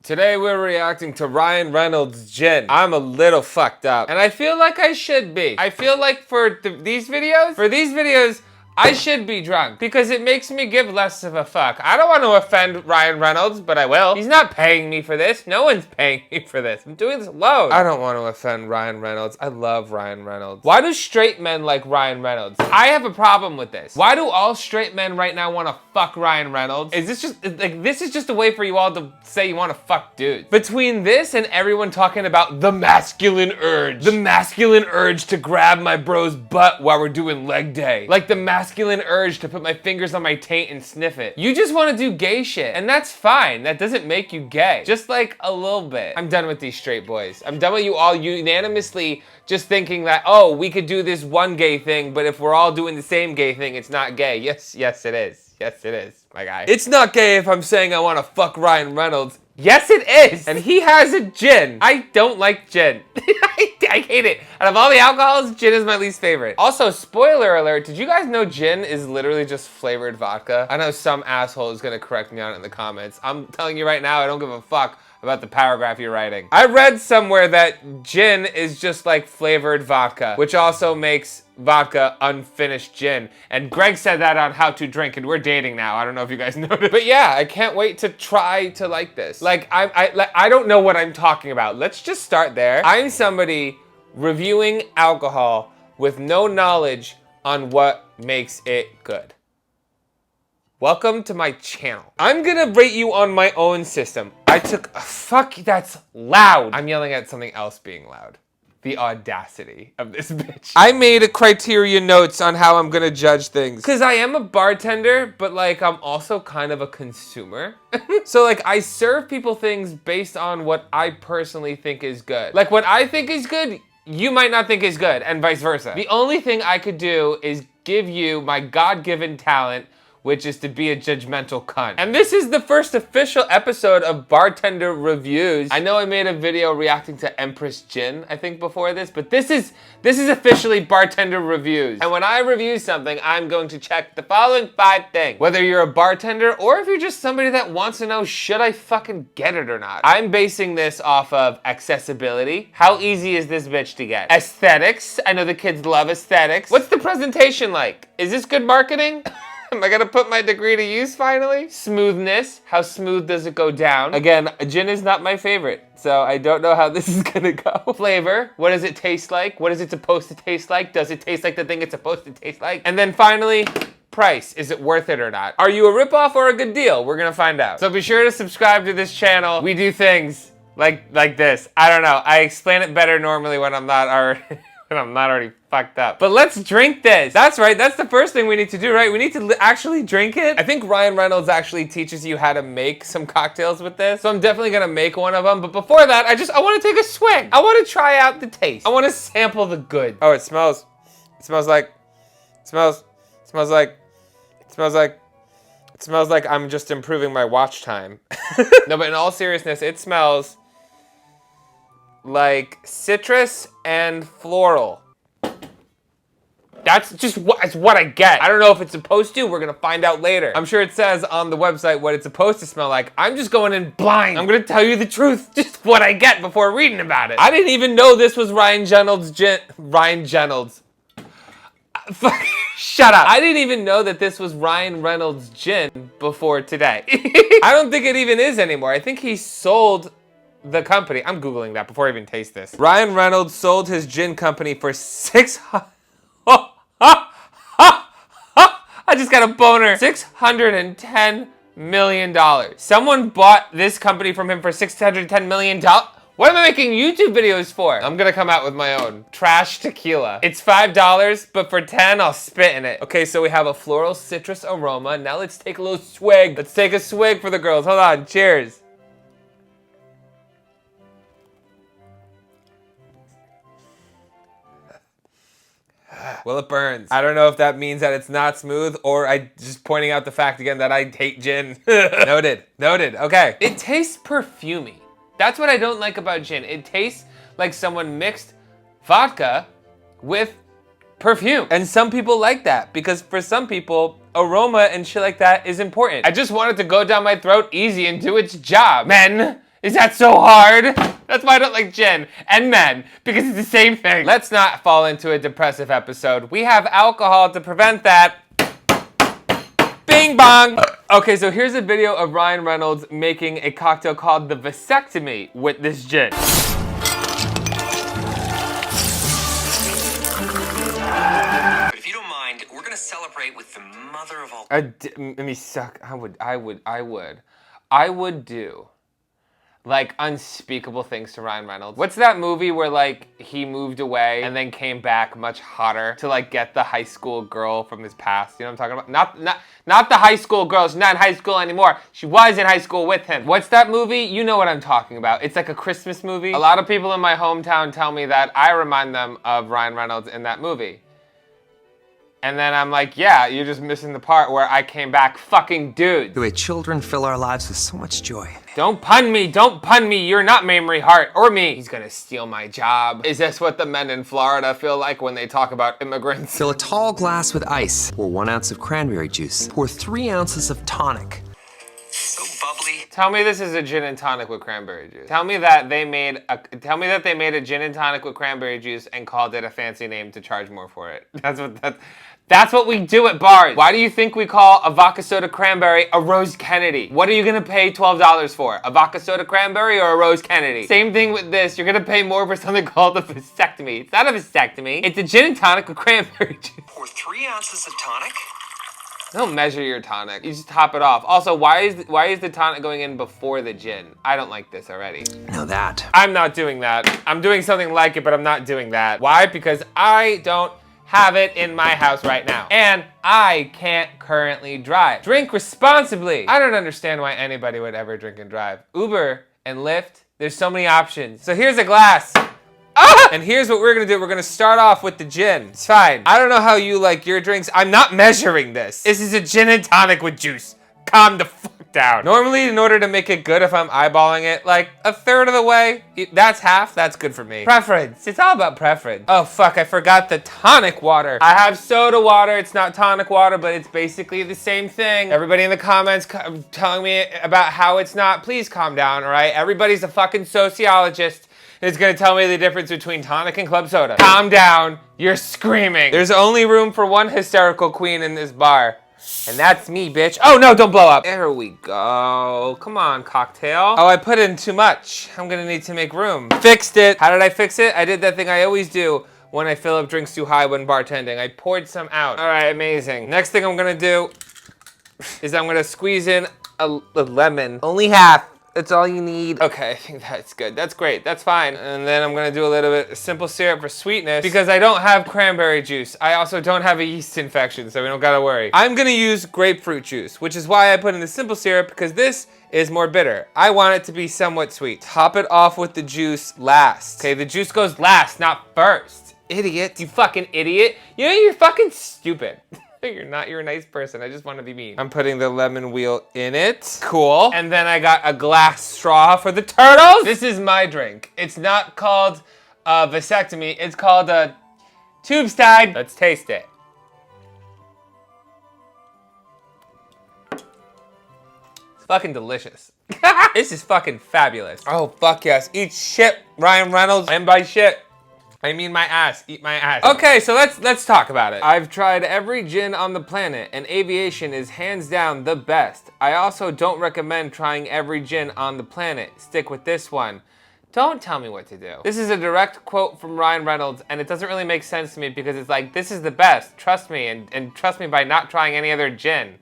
Today we're reacting to Ryan Reynolds' gin. I'm a little fucked up, and I feel like I should be. I feel like for these videos, I should be drunk because it makes me give less of a fuck. I don't want to offend Ryan Reynolds, but I will. He's not paying me for this. No one's paying me for this. I'm doing this alone. I don't want to offend Ryan Reynolds. I love Ryan Reynolds. Why do straight men like Ryan Reynolds? I have a problem with this. Why do all straight men right now want to fuck Ryan Reynolds? Is this just, like, this is just a way for you all to say you want to fuck dudes. Between this and everyone talking about the masculine urge. The masculine urge to grab my bro's butt while we're doing leg day. Like the masculine urge to put my fingers on my taint and sniff it. You just want to do gay shit, and that's fine. That doesn't make you gay. Just like a little bit. I'm done with these straight boys. I'm done with you all unanimously just thinking that, oh, we could do this one gay thing, but if we're all doing the same gay thing, it's not gay. Yes, it is. Yes, it is, my guy. It's not gay if I'm saying I want to fuck Ryan Reynolds. Yes, it is. And he has a gin. I don't like gin. I hate it. Out of all the alcohols, gin is my least favorite. Also, spoiler alert, did you guys know gin is literally just flavored vodka? I know some asshole is gonna correct me on it in the comments. I'm telling you right now, I don't give a fuck about the paragraph you're writing. I read somewhere that gin is just like flavored vodka, which also makes vodka unfinished gin. And Greg said that on How to Drink, and we're dating now. I don't know if you guys noticed. But yeah, I can't wait to try to like this. Like, I don't know what I'm talking about. Let's just start there. I'm somebody reviewing alcohol with no knowledge on what makes it good. Welcome to my channel. I'm gonna rate you on my own system. Fuck, that's loud. I'm yelling at something else being loud. The audacity of this bitch. I made a criteria notes on how I'm gonna judge things. Cause I am a bartender, but like I'm also kind of a consumer. So like I serve people things based on what I personally think is good. Like what I think is good, you might not think is good, and vice versa. The only thing I could do is give you my God-given talent, which is to be a judgmental cunt. And this is the first official episode of Bartender Reviews. I know I made a video reacting to Empress Gin, I think, before this, but this is officially Bartender Reviews. And when I review something, I'm going to check the following 5 things. Whether you're a bartender or if you're just somebody that wants to know, should I fucking get it or not? I'm basing this off of accessibility. How easy is this bitch to get? Aesthetics. I know the kids love aesthetics. What's the presentation like? Is this good marketing? Am I gonna put my degree to use finally? Smoothness. How smooth does it go down? Again, gin is not my favorite, so I don't know how this is gonna go. Flavor. What does it taste like? What is it supposed to taste like? Does it taste like the thing it's supposed to taste like? And then finally, price. Is it worth it or not? Are you a ripoff or a good deal? We're gonna find out. So be sure to subscribe to this channel. We do things like this. I don't know. I explain it better normally when I'm not already fucked up. But let's drink this. That's right. That's the first thing we need to do, right? We need to actually drink it. I think Ryan Reynolds actually teaches you how to make some cocktails with this. So I'm definitely gonna make one of them. But before that, I want to take a swig. I want to try out the taste. I want to sample the good. Oh, it smells like I'm just improving my watch time. No, but in all seriousness, it smells like citrus and floral. That's just what I get. I don't know if it's supposed to. We're gonna find out later. I'm sure it says on the website what it's supposed to smell like. I'm just going in blind. I'm gonna tell you the truth, just what I get before reading about it. I didn't even know this was Ryan Reynolds gin. Ryan Reynolds. Fuck. Shut up. I didn't even know that this was Ryan Reynolds gin before today. I don't think it even is anymore. I think he sold the company. I'm Googling that before I even taste this. Ryan Reynolds sold his gin company for I just got a boner. $610 million. Someone bought this company from him for $610 million. What am I making YouTube videos for? I'm gonna come out with my own. Trash tequila. It's $5, but for 10, I'll spit in it. Okay, so we have a floral citrus aroma. Now let's take a little swig. Let's take a swig for the girls. Hold on, cheers. Well, it burns. I don't know if that means that it's not smooth or I just pointing out the fact again that I hate gin. Noted. Okay. It tastes perfumey. That's what I don't like about gin. It tastes like someone mixed vodka with perfume. And some people like that because for some people, aroma and shit like that is important. I just want it to go down my throat easy and do its job. Men, Is that so hard? That's why I don't like gin and men, because it's the same thing. Let's not fall into a depressive episode. We have alcohol to prevent that. Bing bong. Okay, so here's a video of Ryan Reynolds making a cocktail called the Vasectomy with this gin. But if you don't mind, we're gonna celebrate with the mother of all. Let me suck. I would do like unspeakable things to Ryan Reynolds. What's that movie where like he moved away and then came back much hotter to like get the high school girl from his past? You know what I'm talking about? Not the high school girl. She's not in high school anymore. She was in high school with him. What's that movie? You know what I'm talking about. It's like a Christmas movie. A lot of people in my hometown tell me that I remind them of Ryan Reynolds in that movie. And then I'm like, yeah, you're just missing the part where I came back fucking dude. The way children fill our lives with so much joy. Don't pun me, you're not Mamrie Hart or me. He's gonna steal my job. Is this what the men in Florida feel like when they talk about immigrants? Fill a tall glass with ice. Pour 1 ounce of cranberry juice. Pour 3 ounces of tonic. So bubbly. Tell me this is a gin and tonic with cranberry juice. Tell me that they made a gin and tonic with cranberry juice and called it a fancy name to charge more for it. That's what we do at bars. Why do you think we call a vodka soda cranberry a Rose Kennedy? What are you gonna pay $12 for? A vodka soda cranberry or a Rose Kennedy? Same thing with this. You're gonna pay more for something called a vasectomy. It's not a vasectomy. It's a gin and tonic with cranberry juice. Pour 3 ounces of tonic. Don't measure your tonic. You just top it off. Also, why is the tonic going in before the gin? I don't like this already. Now that. I'm not doing that. I'm doing something like it, but I'm not doing that. Why? Because I don't have it in my house right now. And I can't currently drive. Drink responsibly. I don't understand why anybody would ever drink and drive. Uber and Lyft, there's so many options. So here's a glass. Ah! And here's what we're gonna do. We're gonna start off with the gin. It's fine. I don't know how you like your drinks. I'm not measuring this. This is a gin and tonic with juice. Calm the fuck down. Normally, in order to make it good, if I'm eyeballing it, like a third of the way, that's half, that's good for me. Preference. It's all about preference. Oh fuck, I forgot the tonic water. I have soda water. It's not tonic water, but it's basically the same thing. Everybody in the comments telling me about how it's not. Please calm down, all right? Everybody's a fucking sociologist. It's gonna tell me the difference between tonic and club soda. Calm down, you're screaming. There's only room for one hysterical queen in this bar. And that's me, bitch. Oh no, don't blow up. There we go. Come on, cocktail. Oh, I put in too much. I'm gonna need to make room. Fixed it. How did I fix it? I did that thing I always do when I fill up drinks too high when bartending. I poured some out. All right, amazing. Next thing I'm gonna do is I'm gonna squeeze in a lemon. Only half. That's all you need. Okay, I think that's good. That's great. That's fine. And then I'm gonna do a little bit of simple syrup for sweetness because I don't have cranberry juice. I also don't have a yeast infection, so we don't gotta worry. I'm gonna use grapefruit juice, which is why I put in the simple syrup because this is more bitter. I want it to be somewhat sweet. Top it off with the juice last. Okay, the juice goes last, not first. Idiot, you fucking idiot. You know you're fucking stupid. You're a nice person. I just want to be mean. I'm putting the lemon wheel in it. Cool. And then I got a glass straw for the turtles. This is my drink. It's not called a vasectomy. It's called a tubestide. Let's taste it. It's fucking delicious. This is fucking fabulous. Oh, fuck yes. Eat shit, Ryan Reynolds. And by shit, I mean my ass. Eat my ass. Okay, so let's talk about it. I've tried every gin on the planet, and Aviation is hands down the best. I also don't recommend trying every gin on the planet. Stick with this one. Don't tell me what to do. This is a direct quote from Ryan Reynolds, and it doesn't really make sense to me because it's like, this is the best. Trust me, and trust me by not trying any other gin.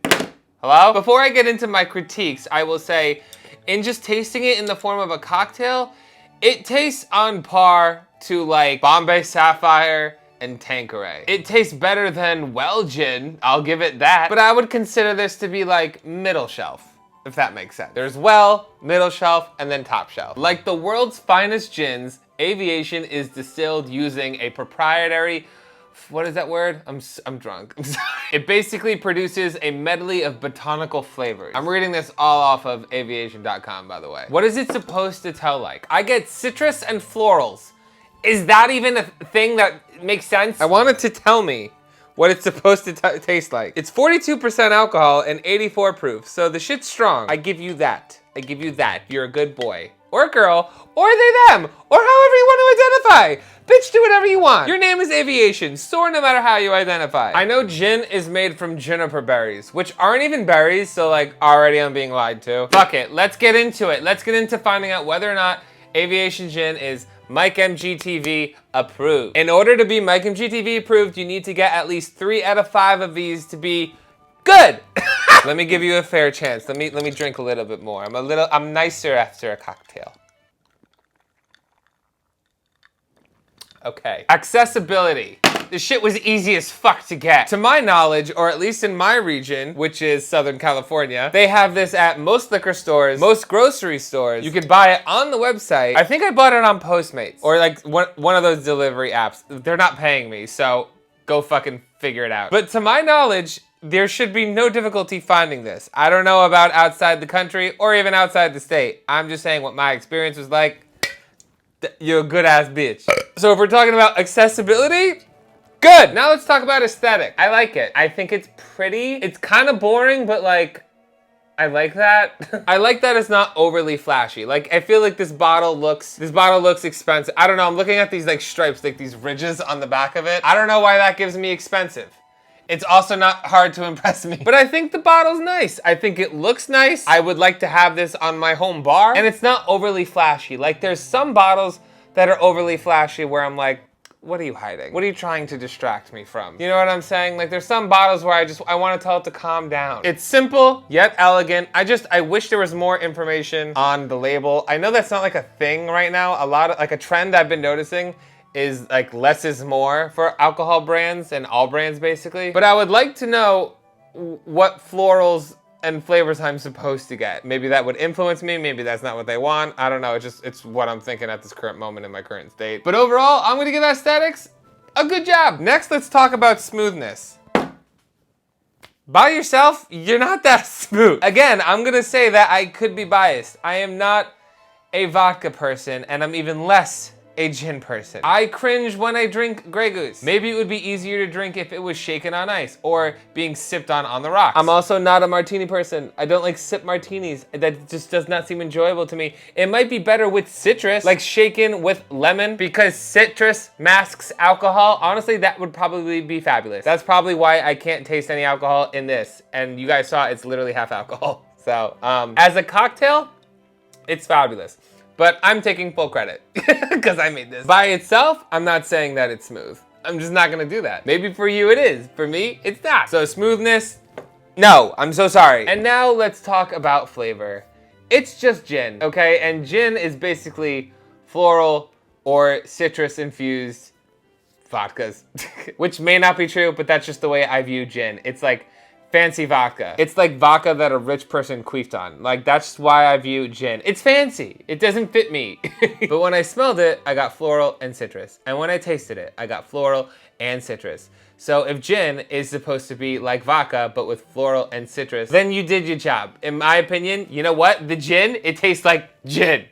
Hello? Before I get into my critiques, I will say, in just tasting it in the form of a cocktail, it tastes on par to like Bombay Sapphire and Tanqueray. It tastes better than Well Gin, I'll give it that, but I would consider this to be like middle shelf, if that makes sense. There's Well, middle shelf, and then top shelf. Like the world's finest gins, Aviation is distilled using a proprietary, what is that word? I'm drunk. I'm sorry. It basically produces a medley of botanical flavors. I'm reading this all off of aviation.com, by the way. What is it supposed to tell like? I get citrus and florals. Is that even a thing that makes sense? I want it to tell me what it's supposed to taste like. It's 42% alcohol and 84 proof, so the shit's strong. I give you that. I give you that. You're a good boy. or girl, or they, them, or however you want to identify. Bitch, do whatever you want. Your name is Aviation. Soar no matter how you identify. I know gin is made from juniper berries, which aren't even berries, so like already I'm being lied to. Fuck it, let's get into it. Let's get into finding out whether or not Aviation gin is MikeMGTV approved. In order to be MikeMGTV approved, you need to get at least 3 out of 5 of these to be good. Let me give you a fair chance. Let me drink a little bit more. I'm nicer after a cocktail. Okay. Accessibility. This shit was easy as fuck to get. To my knowledge, or at least in my region, which is Southern California, they have this at most liquor stores, most grocery stores. You could buy it on the website. I think I bought it on Postmates, or like one of those delivery apps. They're not paying me, so go fucking figure it out. But to my knowledge, there should be no difficulty finding this. I don't know about outside the country or even outside the state. I'm just saying what my experience was like. You're a good ass bitch. So if we're talking about accessibility, good. Now let's talk about aesthetic. I like it. I think it's pretty. It's kind of boring, but like, I like that. I like that it's not overly flashy. Like, I feel like this bottle looks expensive. I don't know, I'm looking at these like stripes, like these ridges on the back of it. I don't know why that gives me expensive. It's also not hard to impress me. But I think the bottle's nice. I think it looks nice. I would like to have this on my home bar. And it's not overly flashy. Like, there's some bottles that are overly flashy where I'm like, what are you hiding? What are you trying to distract me from? You know what I'm saying? Like, there's some bottles where I want to tell it to calm down. It's simple, yet elegant. I wish there was more information on the label. I know that's not like a thing right now. A trend I've been noticing is like less is more for alcohol brands and all brands basically. But I would like to know what florals and flavors I'm supposed to get. Maybe that would influence me, maybe that's not what they want. I don't know, it's what I'm thinking at this current moment in my current state. But overall, I'm gonna give aesthetics a good job. Next, let's talk about smoothness. By yourself, you're not that smooth. Again, I'm gonna say that I could be biased. I am not a vodka person, and I'm even less a gin person. I cringe when I drink Grey Goose. Maybe it would be easier to drink if it was shaken on ice or being sipped on the rocks. I'm also not a martini person. I don't like sip martinis. That just does not seem enjoyable to me. It might be better with citrus, like shaken with lemon, because citrus masks alcohol. Honestly, that would probably be fabulous. That's probably why I can't taste any alcohol in this. And you guys saw it's literally half alcohol. So, as a cocktail, it's fabulous. But I'm taking full credit because I made this. By itself, I'm not saying that it's smooth. I'm just not gonna do that. Maybe for you it is. For me, it's not. So smoothness, no, I'm so sorry. And now let's talk about flavor. It's just gin, okay? And gin is basically floral or citrus infused vodkas, which may not be true, but that's just the way I view gin. It's like fancy vodka. It's like vodka that a rich person queefed on. Like, that's why I view gin. It's fancy. It doesn't fit me. But when I smelled it, I got floral and citrus. And when I tasted it, I got floral and citrus. So if gin is supposed to be like vodka, but with floral and citrus, then you did your job. In my opinion, you know what? The gin, it tastes like gin.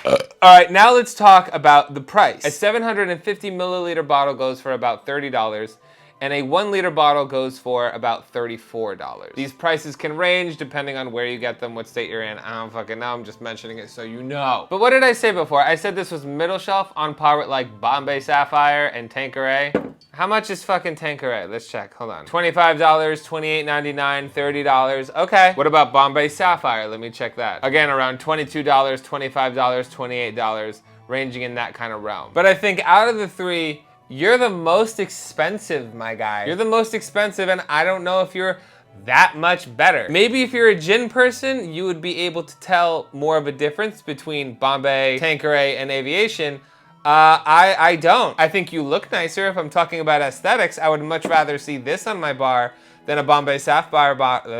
All right, now let's talk about the price. A 750 milliliter bottle goes for about $30. And a 1 liter bottle goes for about $34. These prices can range depending on where you get them, what state you're in. I don't fucking know, I'm just mentioning it so you know. But what did I say before? I said this was middle shelf on par with like Bombay Sapphire and Tanqueray. How much is fucking Tanqueray? Let's check, hold on. $25, $28.99, $30. Okay, what about Bombay Sapphire? Let me check that. Again, around $22, $25, $28, ranging in that kind of realm. But I think out of the three, you're the most expensive, my guy. You're the most expensive, and I don't know if you're that much better. Maybe if you're a gin person, you would be able to tell more of a difference between Bombay, Tanqueray, and Aviation. I don't. I think you look nicer. If I'm talking about aesthetics, I would much rather see this on my bar than a Bombay Sapphire bottle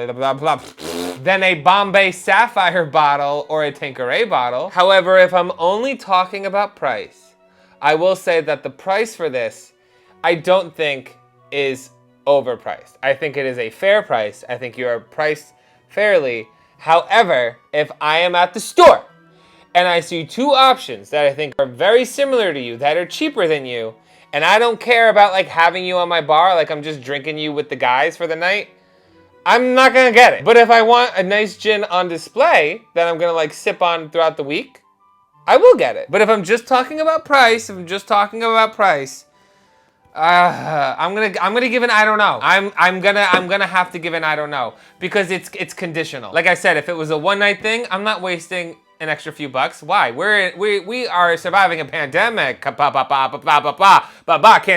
or a Tanqueray bottle. However, if I'm only talking about price, I will say that the price for this, I don't think is overpriced. I think it is a fair price. I think you are priced fairly. However, if I am at the store and I see two options that I think are very similar to you, that are cheaper than you, and I don't care about like having you on my bar, like I'm just drinking you with the guys for the night, I'm not gonna get it. But if I want a nice gin on display that I'm gonna like sip on throughout the week, I will get it. But if I'm just talking about price, I'm gonna give an I don't know. I'm gonna have to give an I don't know because it's conditional. Like I said, if it was a one night thing, I'm not wasting an extra few bucks. Why? We are surviving a pandemic. Can't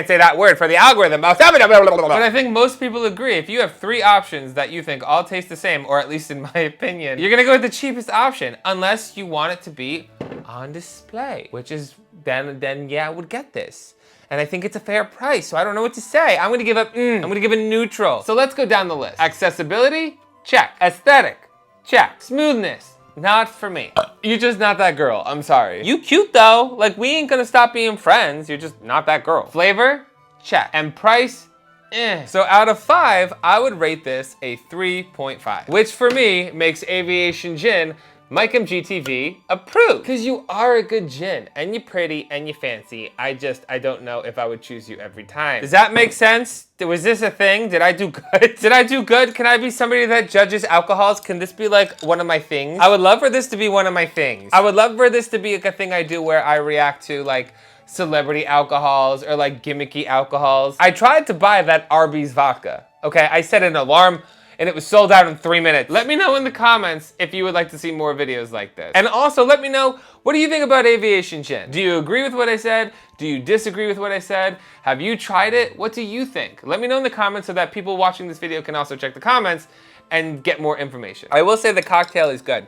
say that word for the algorithm. But I think most people agree. If you have 3 options that you think all taste the same, or at least in my opinion, you're gonna go with the cheapest option unless you want it to be on display, which is then yeah, I would get this. And I think it's a fair price, so I don't know what to say. I'm gonna give a neutral. So let's go down the list. Accessibility, check. Aesthetic, check. Smoothness, not for me. You're just not that girl, I'm sorry. You cute though, like we ain't gonna stop being friends, you're just not that girl. Flavor, check. And price, eh. So out of 5, I would rate this a 3.5, which for me makes Aviation Gin MikeMGTV approved. Because you are a good gin, and you're pretty, and you're fancy. I don't know if I would choose you every time. Does that make sense? Was this a thing? Did I do good? Did I do good? Can I be somebody that judges alcohols? Can this be like one of my things? I would love for this to be one of my things. I would love for this to be like a thing I do where I react to like celebrity alcohols or like gimmicky alcohols. I tried to buy that Arby's vodka. Okay, I set an alarm and it was sold out in 3 minutes. Let me know in the comments if you would like to see more videos like this. And also let me know, what do you think about Aviation Gin? Do you agree with what I said? Do you disagree with what I said? Have you tried it? What do you think? Let me know in the comments so that people watching this video can also check the comments and get more information. I will say the cocktail is good.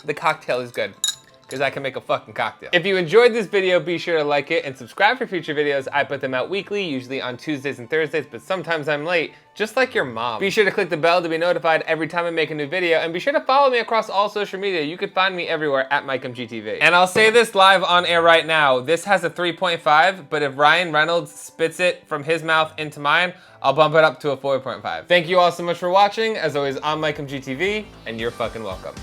The cocktail is good, because I can make a fucking cocktail. If you enjoyed this video, be sure to like it and subscribe for future videos. I put them out weekly, usually on Tuesdays and Thursdays, but sometimes I'm late, just like your mom. Be sure to click the bell to be notified every time I make a new video, and be sure to follow me across all social media. You can find me everywhere at MikeMGTV. And I'll say this live on air right now, this has a 3.5, but if Ryan Reynolds spits it from his mouth into mine, I'll bump it up to a 4.5. Thank you all so much for watching. As always, I'm MikeMGTV, and you're fucking welcome.